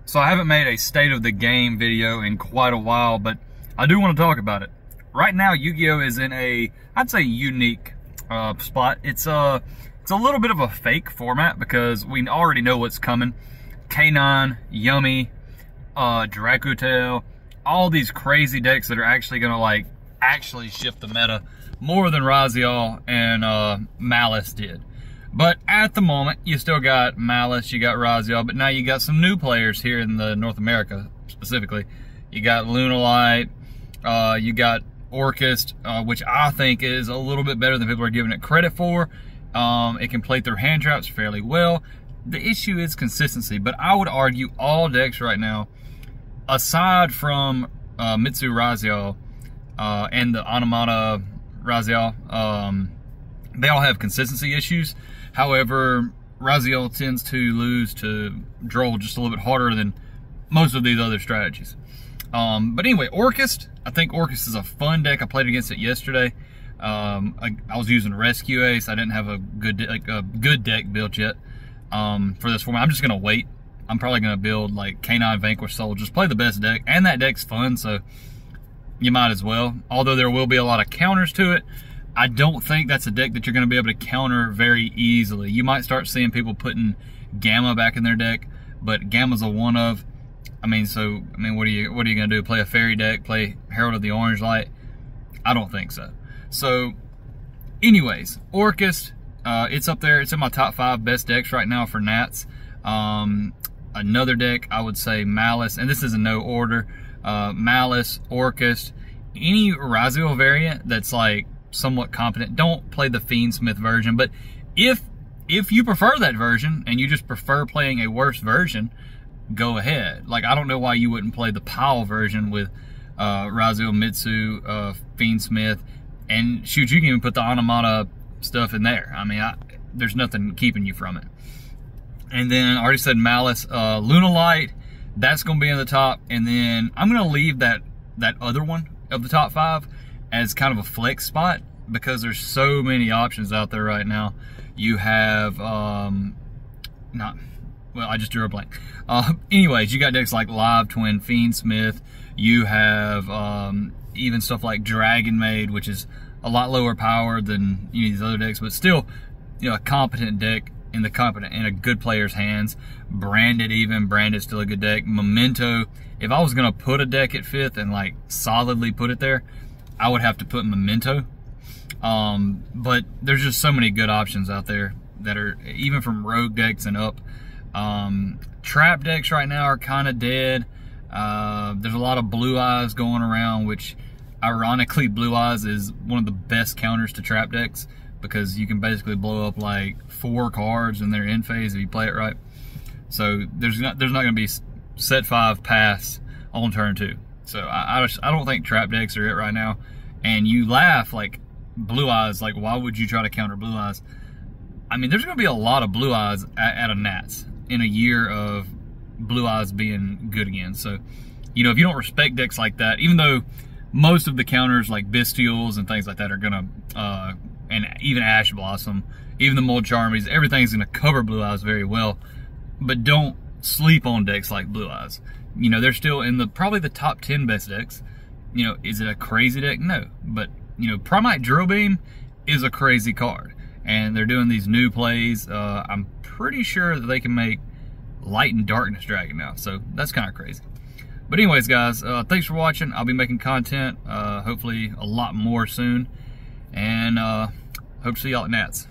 So I haven't made a state of the game video in quite a while, but I do want to talk about it. Right now, Yu-Gi-Oh! Is in a, I'd say, unique spot. It's a little bit of a fake format because we already know what's coming. K9, Yummy, Dracutel, all these crazy decks that are actually gonna actually shift the meta more than Raziel and Malice did. But at the moment, you still got Malice, you got Raziel, but now you got some new players here in the North America specifically. You got Lunalight, you got Orcust, which I think is a little bit better than people are giving it credit for. It can play through hand traps fairly well. The issue is consistency, but I would argue all decks right now, aside from Mitsu Raziel and the Anamata Raziel, they all have consistency issues. However, Raziel tends to lose to Droll just a little bit harder than most of these other strategies. But anyway, Orcust, I think Orcust is a fun deck. I played against it yesterday. I was using Rescue Ace. I didn't have a good deck built yet for this format. I'm just gonna wait. I'm probably gonna build like K9 Vanquish Soul, just play the best deck, and that deck's fun, so you might as well. Although there will be a lot of counters to it, I don't think that's a deck that you're gonna be able to counter very easily. You might start seeing people putting Gamma back in their deck, but Gamma's a one of. I mean, what are you gonna do? Play a fairy deck? Play Herald of the Orange Light? I don't think so. So, anyways, Orcust, it's up there. It's in my top 5 best decks right now for Nats. Another deck, I would say Malice, and this is in no order. Malice, Orcust, any Raziel variant that's like somewhat competent. Don't play the Fiendsmith version, but if you prefer that version and you just prefer playing a worse version, go ahead. Like, I don't know why you wouldn't play the Powell version with Raziel, Mitsu, Fiendsmith, and shoot, you can even put the Anamata stuff in there. I mean, there's nothing keeping you from it. And then I already said Malice, Lunalight, that's going to be in the top. And then I'm going to leave that other one of the top 5 as kind of a flex spot because there's so many options out there right now. You have, well, I just drew a blank. Anyways, you got decks like Live Twin, Fiendsmith. You have even stuff like Dragon Maid, which is a lot lower power than any of these other decks, but still, you know, a competent deck in a good player's hands. Branded's still a good deck. Memento, if I was gonna put a deck at 5th and like solidly put it there, I would have to put Memento. But there's just so many good options out there that are even from rogue decks and up. Trap decks right now are kind of dead. There's a lot of Blue Eyes going around, which ironically Blue Eyes is one of the best counters to trap decks because you can basically blow up like 4 cards in their end phase if you play it right. So there's not going to be set 5 pass on turn 2. So I don't think trap decks are it right now. And you laugh, like, Blue Eyes, like, why would you try to counter Blue Eyes? I mean, there's going to be a lot of Blue Eyes at a Nats in a year of Blue Eyes being good again. So, you know, if you don't respect decks like that, even though most of the counters like Bestials and things like that are going to, and even Ash Blossom, even the Mold Charmies, everything's going to cover Blue Eyes very well. But don't sleep on decks like Blue Eyes. You know, they're still in probably the top 10 best decks. You know, is it a crazy deck? No. But, you know, Primite Drill Beam is a crazy card. And they're doing these new plays. I'm pretty sure that they can make Light and Darkness Dragon now. So that's kind of crazy. But anyways, guys, thanks for watching. I'll be making content, hopefully a lot more soon. And hope to see y'all at Nats.